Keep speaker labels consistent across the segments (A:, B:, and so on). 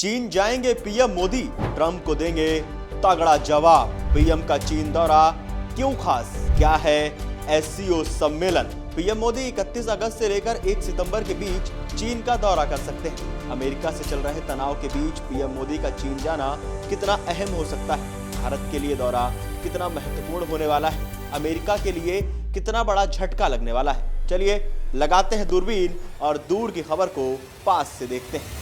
A: चीन जाएंगे PM Modi, Trump को देंगे तगड़ा जवाब। पीएम का चीन दौरा क्यों खास, क्या है एससीओ सम्मेलन। पीएम मोदी 31 अगस्त से लेकर 1 सितंबर के बीच चीन का दौरा कर सकते हैं। अमेरिका से चल रहे तनाव के बीच पीएम मोदी का चीन जाना कितना अहम हो सकता है, भारत के लिए दौरा कितना महत्वपूर्ण होने वाला है, अमेरिका के लिए कितना बड़ा झटका लगने वाला है। चलिए लगाते हैं दूरबीन और दूर की खबर को पास से देखते हैं।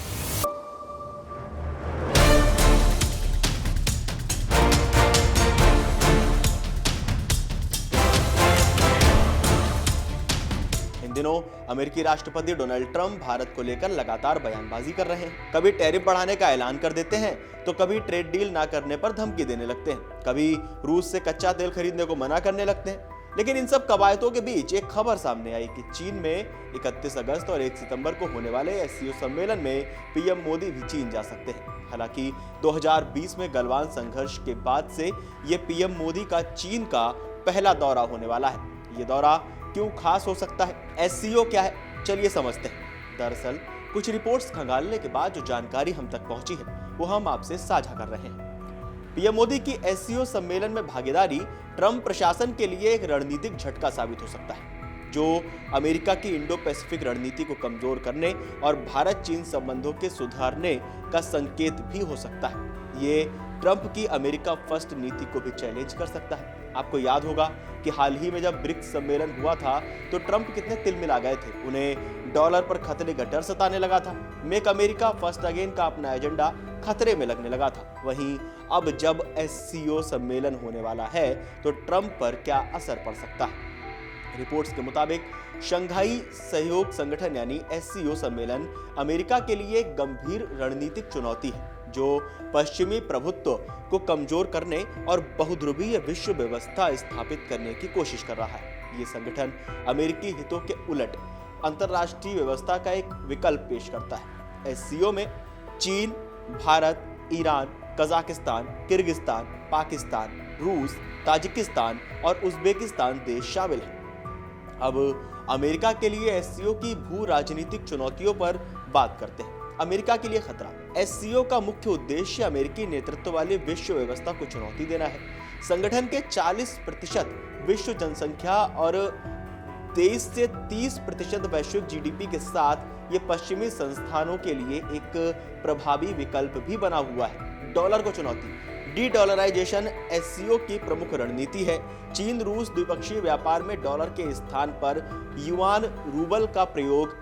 A: इन दिनों अमेरिकी राष्ट्रपति डोनाल्ड ट्रंप भारत को लेकर लगातार बयानबाजी कर रहे हैं। कभी टैरिफ बढ़ाने का ऐलान कर देते हैं तो कभी ट्रेड डील ना करने पर धमकी देने लगते हैं, कभी रूस से कच्चा तेल खरीदने को मना करने लगते हैं। लेकिन इन सब कवायदों के बीच एक खबर सामने आई कि चीन में 31 अगस्त और 1 सितंबर को होने वाले एससीओ सम्मेलन में पीएम मोदी भी चीन जा सकते हैं। हालांकि 2020 में गलवान संघर्ष के बाद से ये पीएम मोदी का चीन का पहला दौरा होने वाला है। ये दौरा क्यों खास हो सकता है, एससीओ क्या है, चलिए समझते हैं। दरअसल कुछ रिपोर्ट्स खंगालने के बाद जो जानकारी हम तक पहुंची है वो हम आपसे साझा कर रहे हैं। पीएम मोदी की एससीओ सम्मेलन में भागीदारी ट्रंप प्रशासन के लिए एक रणनीतिक झटका साबित हो सकता है, जो अमेरिका की इंडो पैसिफिक रणनीति को कमजोर करने और भारत चीन संबंधों के सुधारने का संकेत भी हो सकता है। ये ट्रंप की अमेरिका फर्स्ट नीति को भी चैलेंज कर सकता है। आपको याद होगा कि हाल ही में जब ब्रिक्स सम्मेलन हुआ था तो ट्रंप कितने तिलमिला गए थे, उन्हें डॉलर पर खतरे का डर सताने लगा था। मेक अमेरिका फर्स्ट अगेन का अपना एजेंडा खतरे में लगने लगा था। वहीं अब जब एससीओ सम्मेलन होने वाला है तो ट्रंप पर क्या असर पड़ सकता है। रिपोर्ट्स के मुताबिक शंघाई सहयोग संगठन यानी एससीओ सम्मेलन अमेरिका के लिए एक गंभीर रणनीतिक चुनौती है, जो पश्चिमी प्रभुत्व को कमजोर करने और बहुध्रुवीय विश्व व्यवस्था स्थापित करने की कोशिश कर रहा है। ये संगठन अमेरिकी हितों के उलट अंतरराष्ट्रीय व्यवस्था का एक विकल्प पेश करता है। एससीओ में चीन, Bharat, Iran, Kazakhstan, Kyrgyzstan, Pakistan, रूस, ताजिकिस्तान और उज्बेकिस्तान देश शामिल हैं। अब अमेरिका के लिए एससीओ की भू राजनीतिक चुनौतियों पर बात करते हैं। अमेरिका के लिए खतरा। एससीओ का मुख्य उद्देश्य अमेरिकी नेतृत्व वाली विश्व व्यवस्था को चुनौती देना है। संगठन के 40% विश्व जनसंख्या और 23 से 30% वैश्विक जीडीपी के साथ ये पश्चिमी संस्थानों के लिए एक प्रभावी विकल्प भी बना हुआ है। डॉलर को चुनौती। डी डॉलराइजेशन एससीओ की प्रमुख रणनीति है। चीन रूस द्विपक्षीय व्यापार में डॉलर के स्थान पर युआन रूबल का प्रयोग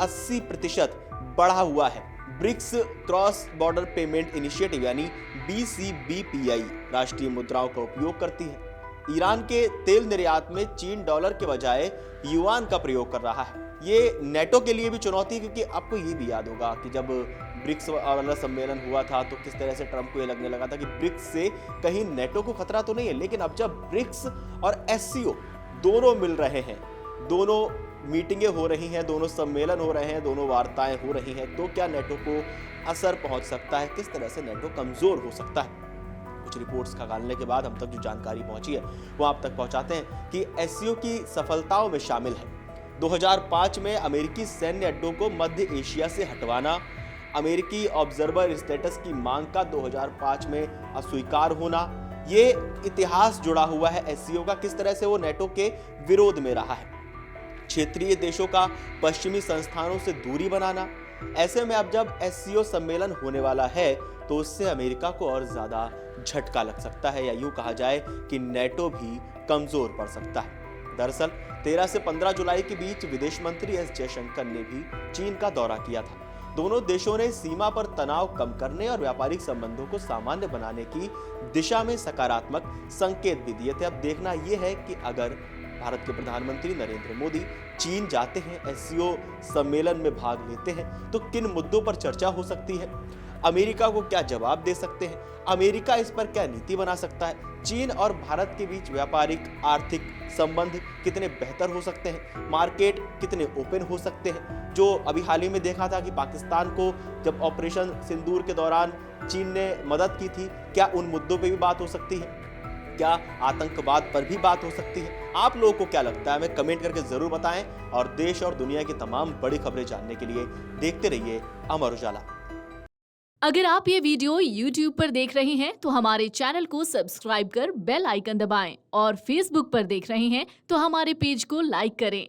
A: 80% बढ़ा हुआ है। BRICS cross border payment initiative यानी बीसीबीपीआई राष्ट्रीय मुद्राओं का उपयोग करती है। ईरान के तेल निर्यात में चीन डॉलर के बजाय युआन का प्रयोग कर रहा है। ये नेटो के लिए भी चुनौती, क्योंकि आपको ये भी याद होगा कि जब ब्रिक्स वाला सम्मेलन हुआ था तो किस तरह से ट्रंप को ये लगने लगा था कि ब्रिक्स से कहीं नेटो को खतरा तो नहीं है। लेकिन अब जब ब्रिक्स और एससीओ दोनों मिल रहे हैं, दोनों मीटिंगें हो रही हैं, दोनों सम्मेलन हो रहे हैं, दोनों वार्ताएं हो रही हैं, तो क्या नेटो को असर पहुंच सकता है, किस तरह से नेटो कमजोर हो सकता है। कुछ रिपोर्ट्स खंगालने के बाद हम तक जो जानकारी पहुंची है वो आप तक पहुंचाते हैं कि एससीओ की सफलताओं में शामिल है 2005 में अमेरिकी सैन्य अड्डों को मध्य एशिया से हटवाना, अमेरिकी ऑब्जर्वर स्टेटस की मांग का 2005 में अस्वीकार होना। ये इतिहास जुड़ा हुआ है एससीओ का, किस तरह से वो नेटो के विरोध में रहा है। क्षेत्रीय देशों का पश्चिमी संस्थानों से दूरी बनाना। ऐसे में अब जब एससीओ सम्मेलन होने वाला है तो उससे अमेरिका को और ज्यादा झटका लग सकता है, या यूं कहा जाए कि नेटो भी कमजोर पड़ सकता है। दरअसल 13 से 15 जुलाई के बीच विदेश मंत्री एस जयशंकर ने भी चीन का दौरा किया था। दोनों देशों ने सीमा पर तनाव कम करने और व्यापारिक संबंधों को सामान्य बनाने की दिशा में सकारात्मक संकेत भी दिए थे। अब देखना यह है कि अगर भारत के प्रधानमंत्री नरेंद्र मोदी चीन जाते हैं, एससीओ सम्मेलन में भाग लेते हैं, तो किन मुद्दों पर चर्चा हो सकती है, अमेरिका को क्या जवाब दे सकते हैं, अमेरिका इस पर क्या नीति बना सकता है, चीन और भारत के बीच व्यापारिक आर्थिक संबंध कितने बेहतर हो सकते हैं, मार्केट कितने ओपन हो सकते हैं। जो अभी हाल ही में देखा था कि पाकिस्तान को जब ऑपरेशन सिंदूर के दौरान चीन ने मदद की थी, क्या उन मुद्दों पे भी बात हो सकती है, क्या आतंकवाद पर भी बात हो सकती है। आप लोगों को क्या लगता है, हमें कमेंट करके जरूर बताएं और देश और दुनिया की तमाम बड़ी खबरें जानने के लिए देखते रहिए अमर उजाला।
B: अगर आप ये वीडियो YouTube पर देख रहे हैं तो हमारे चैनल को सब्सक्राइब कर बेल आइकन दबाएं और Facebook पर देख रहे हैं तो हमारे पेज को लाइक करें।